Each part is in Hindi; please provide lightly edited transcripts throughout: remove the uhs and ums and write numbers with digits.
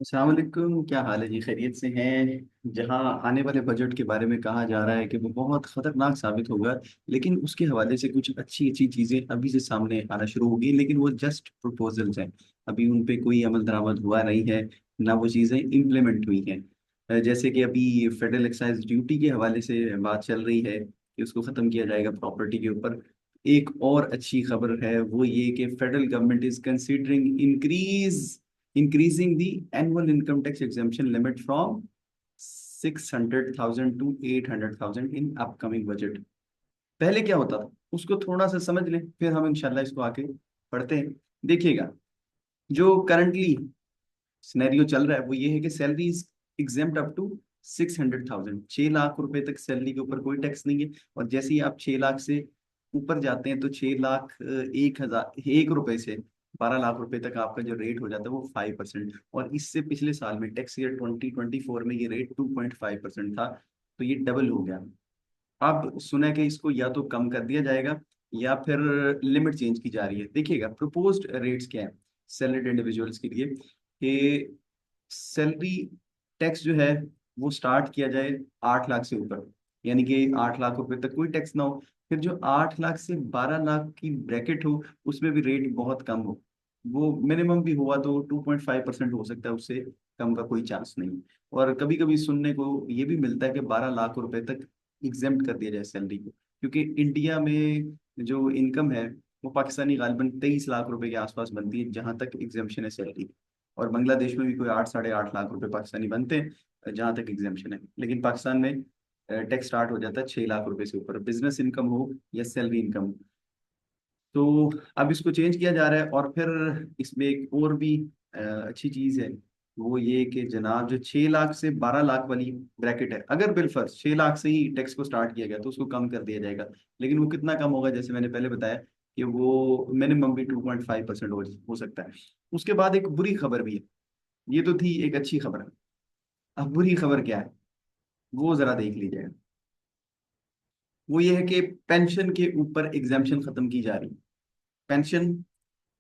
अस्सलाम वालेकुम, क्या हाल है जी? खैरियत से हैं? जहां आने वाले बजट के बारे में कहा जा रहा है कि वो बहुत खतरनाक साबित होगा, लेकिन उसके हवाले से कुछ अच्छी अच्छी चीजें अभी से सामने आना शुरू होगी, लेकिन वो जस्ट प्रपोजल्स हैं। अभी उन पे कोई अमल दरामद हुआ नहीं है, ना वो चीजें इम्प्लीमेंट हुई हैं। जैसे कि अभी फेडरल एक्साइज ड्यूटी के हवाले से बात चल रही है कि उसको खत्म किया जाएगा प्रॉपर्टी के ऊपर। एक और अच्छी खबर है, वो ये कि federal government is considering increasing the annual income tax exemption limit from 600,000 to 800,000 in upcoming budget। पहले क्या होता था उसको थोड़ा सा समझ लें, फिर हम इंशाल्लाह इसको आके पढ़ते हैं। देखिएगा, जो करंटली सिनेरियो चल रहा है वो ये है कि salary is exempt up to 600,000। 6 lakh रुपए तक सैलरी के ऊपर कोई टैक्स नहीं है। और जैसे ही आप 6 लाख से ऊपर जाते हैं तो 6 लाख 1,001 रुपए से 12 लाख रुपए तक आपका जो रेट हो जाता है वो 5%। और इससे पिछले साल में टैक्स ईयर 2024 में ये रेट 2.5% था। तो ये डबल हो गया। अब सुना है कि इसको या तो कम कर दिया जाएगा या फिर लिमिट चेंज की जा रही है। देखिएगा प्रपोज्ड रेट्स क्या है सैलरीड इंडिविजुअल्स के लिए, कि सैलरी टैक्स जो है वो स्टार्ट किया जाए 8 लाख से ऊपर, यानी कि 8 लाख रुपए तक कोई टैक्स ना हो। फिर जो 8 लाख से 12 लाख की ब्रैकेट हो उसमें भी रेट बहुत कम हो। वो मिनिमम भी हुआ तो 2.5% हो सकता है, उससे कम का कोई चांस नहीं। और कभी कभी सुनने को ये भी मिलता है कि 12 लाख रुपए तक एग्जेम्प्ट कर दिया जाए सैलरी को, क्योंकि इंडिया में जो इनकम है वो पाकिस्तानी गालिबन 23 लाख रुपए के आसपास बनती है जहां तक एग्जेम्पशन है सैलरी। और बांग्लादेश में भी कोई 8 साढ़े 8 लाख रुपए पाकिस्तानी बनते हैं जहां तक एग्जेम्पशन है। लेकिन पाकिस्तान में टैक्स स्टार्ट हो जाता है 6 लाख रुपए से ऊपर, बिजनेस इनकम हो या सैलरी इनकम हो। तो अब इसको चेंज किया जा रहा है। और फिर इसमें एक और भी अच्छी चीज है, वो ये कि जनाब जो 6 लाख से 12 लाख वाली ब्रैकेट है, अगर बिलफर्ज 6 लाख से ही टैक्स को स्टार्ट किया गया तो उसको कम कर दिया जाएगा। लेकिन वो कितना कम होगा, जैसे मैंने पहले बताया कि वो मिनिमम भी 2.5% हो सकता है। उसके बाद एक बुरी खबर भी है। ये तो थी एक अच्छी खबर। अब बुरी खबर क्या है वो जरा देख लीजिए। वो ये है कि पेंशन के ऊपर एग्जाम्पशन खत्म की जा रही है। पेंशन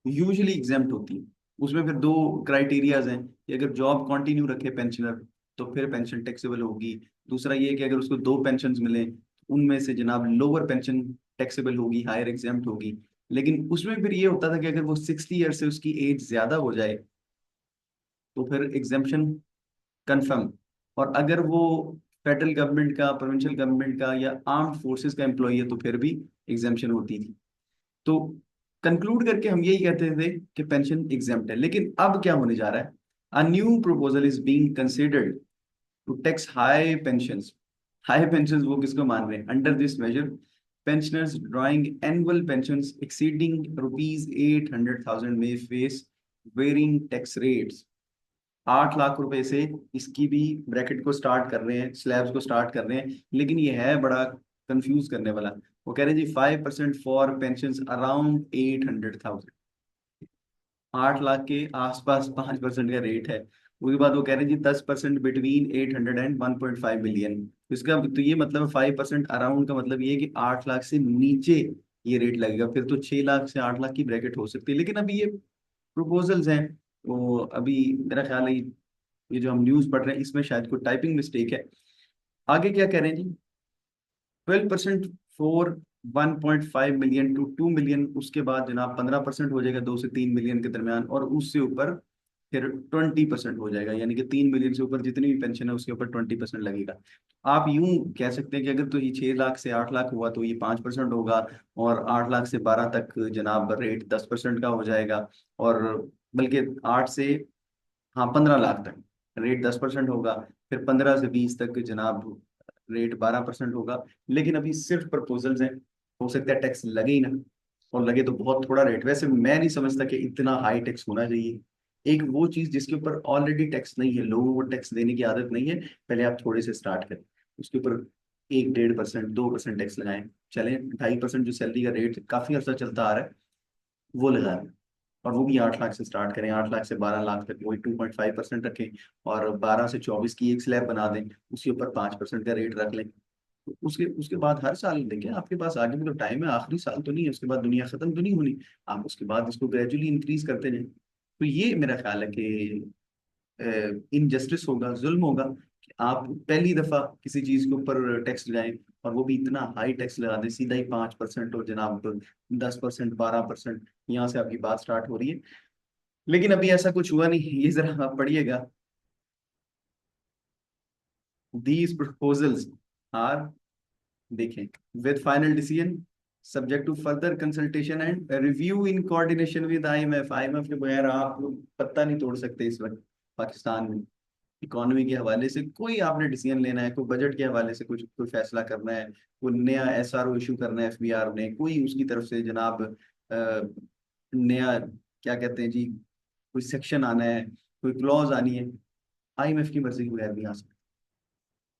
यूजुअली एग्जेम्प्ट होती है। उसमें फिर दो क्राइटेरियाज हैं कि अगर जॉब कंटिन्यू रखे पेंशनर तो फिर पेंशन टैक्सेबल होगी। दूसरा ये है कि अगर उसको दो पेंशन मिले उनमें से जनाब लोअर पेंशन टैक्सेबल होगी, हायर एग्जेम्प्ट होगी। लेकिन उसमें फिर ये होता था कि अगर वो 60 ईयर से उसकी एज ज्यादा हो जाए तो फिर एग्जेम्पशन कंफर्म। और अगर वो फेडरल गवर्नमेंट का, प्रोविंशियल गवर्नमेंट का या आर्म्ड फोर्सेस का एम्प्लॉय है तो फिर भी एग्जेम्पशन होती थी। तो कंक्लूड करके हम यही कहते थे कि पेंशन एग्जेम्प्ट है। लेकिन अब क्या होने जा रहा है, a new proposal is being considered to tax high pensions. High pensions वो किसको मान रहे हैं? Under this measure pensioners drawing annual pensions exceeding rupees 800,000 may face varying tax rates। 8 lakh रुपए से इसकी भी ब्रैकेट को स्टार्ट कर रहे हैं, स्लैब्स को स्टार्ट कर रहे हैं। लेकिन ये है बड़ा कंफ्यूज करने वाला। वो कह रहे हैं जी 5% फॉर पेंशन अराउंड 800,000। 8 लाख के आसपास 5% का रेट है। उसके बाद वो कह रहे हैं जी 10% बिटवीन 800 एंड 1.5 मिलियन। इसका तो ये मतलब 5% अराउंड का मतलब ये है कि 8 लाख से नीचे ये रेट लगेगा। फिर तो 6 लाख से 8 लाख की ब्रैकेट हो सकती है। लेकिन अभी ये प्रपोजल्स हैं, तो अभी मेरा ख्याल है ये जो हम न्यूज पढ़ रहे हैं इसमें शायद कोई टाइपिंग मिस्टेक है। आगे क्या कह रहे हैं जी? 12% फॉर 1.5 मिलियन टू 2 मिलियन। उसके बाद जनाब 15% हो जाएगा 2 से 3 मिलियन के दरमियान। और उससे ऊपर फिर 20% हो जाएगा, यानी कि 3 मिलियन से ऊपर जितनी भी पेंशन है उसके ऊपर 20% लगेगा। आप यूं कह सकते हैं कि अगर तो ये 6 लाख से 8 लाख हुआ तो ये 5% होगा। और 8 लाख से 12 तक जनाब रेट 10% का हो जाएगा। और बल्कि 8 से, हाँ, 15 लाख तक रेट 10% होगा। फिर 15 से 20 तक जनाब रेट 12% होगा। लेकिन अभी सिर्फ प्रपोजल्स हैं, हो सकता है टैक्स लगे ही ना। और लगे तो बहुत थोड़ा रेट। वैसे मैं नहीं समझता कि इतना हाई टैक्स होना चाहिए। एक वो चीज जिसके ऊपर ऑलरेडी टैक्स नहीं है, लोगों को टैक्स देने की आदत नहीं है, पहले आप थोड़े से स्टार्ट करें। उसके ऊपर 1 1.5% 2% टैक्स लगाएं। चलें 2.5% जो सैलरी का रेट काफी अर्सा चलता आ रहा है वो लगाएं। और वो भी 8 लाख से स्टार्ट करें, 8 लाख से 12 लाख तक वही 2.5% रखें। और 12 से 24 की एक स्लैब बना दें, उसके ऊपर 5% का रेट रख लें। तो उसके उसके बाद हर साल देखें, आपके पास आगे भी तो टाइम है, आखिरी साल तो नहीं है, उसके बाद दुनिया खत्म तो नहीं होनी। आप उसके बाद इसको ग्रेजुअली इंक्रीज करते जाएं। तो ये मेरा ख्याल है कि इनजस्टिस होगा, जुल्म होगा कि आप पहली दफा किसी चीज के ऊपर टैक्स लगाएं और वो भी इतना हाई टैक्स लगा दें, सीधा ही 5% और जनाब 10%, 12%, यहाँ से आपकी बात स्टार्ट हो रही है। लेकिन अभी ऐसा कुछ हुआ नहीं, ये जरा आप पढ़िएगा। दीज प्रपोजल्स आर, देखें, with final decision subject to further consultation and review in coordination with IMF. IMF के बगैर आप पत्ता नहीं तोड़ सकते इस वक्त पाकिस्तान में। इकोनॉमी के हवाले से कोई आपने डिसीजन लेना है, कोई बजट के हवाले से कुछ कोई फैसला करना है, कोई नया एसआरओ इशू करना है एफबीआर ने, कोई उसकी तरफ से जनाब नया क्या कहते हैं जी, कोई सेक्शन आना है, कोई क्लॉज आनी है, आईएमएफ की मर्जी के बगैर भी आ सकता है।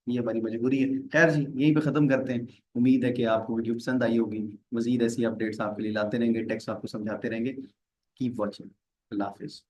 ये हमारी मजबूरी है। खैर जी, यहीं पे खत्म करते हैं। उम्मीद है कि आपको वीडियो पसंद आई होगी। मजीद ऐसी अपडेट्स आपके लिए लाते रहेंगे, टेक्स्ट आपको समझाते रहेंगे। Keep watching. अल्लाह हाफिज।